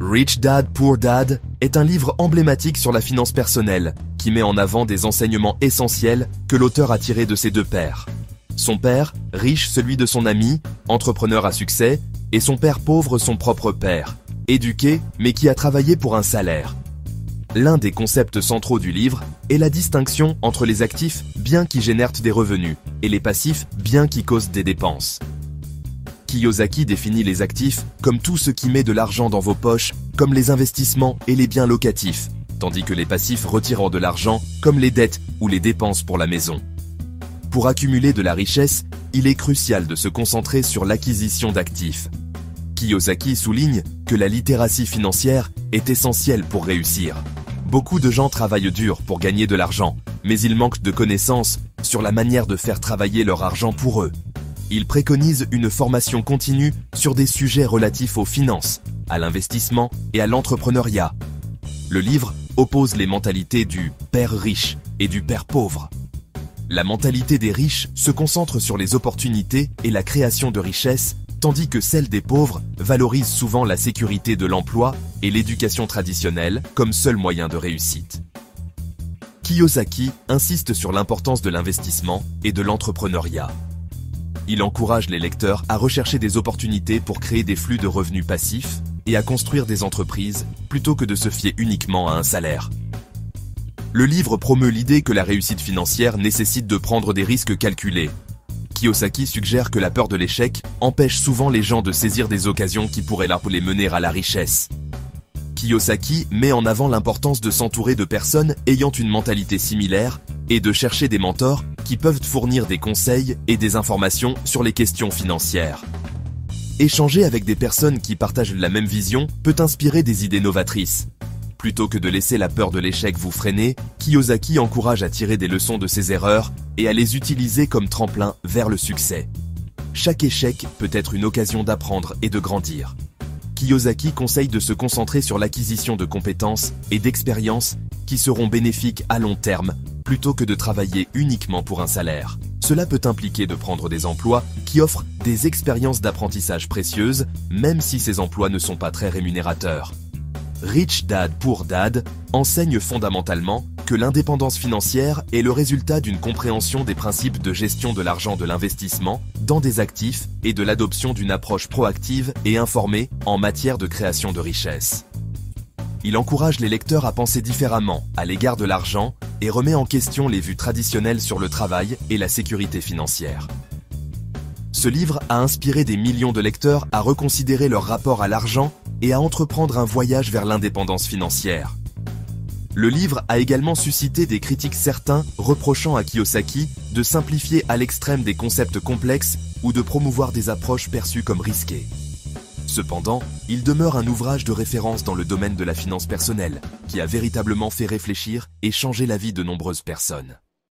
Rich Dad, Poor Dad est un livre emblématique sur la finance personnelle qui met en avant des enseignements essentiels que l'auteur a tirés de ses deux pères. Son père, riche, celui de son ami, entrepreneur à succès, et son père pauvre, son propre père, éduqué mais qui a travaillé pour un salaire. L'un des concepts centraux du livre est la distinction entre les actifs, biens qui génèrent des revenus, et les passifs, biens qui causent des dépenses. Kiyosaki définit les actifs comme tout ce qui met de l'argent dans vos poches, comme les investissements et les biens locatifs, tandis que les passifs retirant de l'argent, comme les dettes ou les dépenses pour la maison. Pour accumuler de la richesse, il est crucial de se concentrer sur l'acquisition d'actifs. Kiyosaki souligne que la littératie financière est essentielle pour réussir. Beaucoup de gens travaillent dur pour gagner de l'argent, mais ils manquent de connaissances sur la manière de faire travailler leur argent pour eux. Il préconise une formation continue sur des sujets relatifs aux finances, à l'investissement et à l'entrepreneuriat. Le livre oppose les mentalités du père riche et du père pauvre. La mentalité des riches se concentre sur les opportunités et la création de richesses, tandis que celle des pauvres valorise souvent la sécurité de l'emploi et l'éducation traditionnelle comme seul moyen de réussite. Kiyosaki insiste sur l'importance de l'investissement et de l'entrepreneuriat. Il encourage les lecteurs à rechercher des opportunités pour créer des flux de revenus passifs et à construire des entreprises plutôt que de se fier uniquement à un salaire. Le livre promeut l'idée que la réussite financière nécessite de prendre des risques calculés. Kiyosaki suggère que la peur de l'échec empêche souvent les gens de saisir des occasions qui pourraient les mener à la richesse. Kiyosaki met en avant l'importance de s'entourer de personnes ayant une mentalité similaire et de chercher des mentors qui peuvent fournir des conseils et des informations sur les questions financières. Échanger avec des personnes qui partagent la même vision peut inspirer des idées novatrices. Plutôt que de laisser la peur de l'échec vous freiner, Kiyosaki encourage à tirer des leçons de ses erreurs et à les utiliser comme tremplin vers le succès. Chaque échec peut être une occasion d'apprendre et de grandir. Kiyosaki conseille de se concentrer sur l'acquisition de compétences et d'expériences qui seront bénéfiques à long terme, plutôt que de travailler uniquement pour un salaire. Cela peut impliquer de prendre des emplois qui offrent des expériences d'apprentissage précieuses, même si ces emplois ne sont pas très rémunérateurs. Rich Dad, Poor Dad enseigne fondamentalement que l'indépendance financière est le résultat d'une compréhension des principes de gestion de l'argent de l'investissement dans des actifs et de l'adoption d'une approche proactive et informée en matière de création de richesse. Il encourage les lecteurs à penser différemment à l'égard de l'argent et remet en question les vues traditionnelles sur le travail et la sécurité financière. Ce livre a inspiré des millions de lecteurs à reconsidérer leur rapport à l'argent et à entreprendre un voyage vers l'indépendance financière. Le livre a également suscité des critiques, certains reprochant à Kiyosaki de simplifier à l'extrême des concepts complexes ou de promouvoir des approches perçues comme risquées. Cependant, il demeure un ouvrage de référence dans le domaine de la finance personnelle, qui a véritablement fait réfléchir et changer la vie de nombreuses personnes.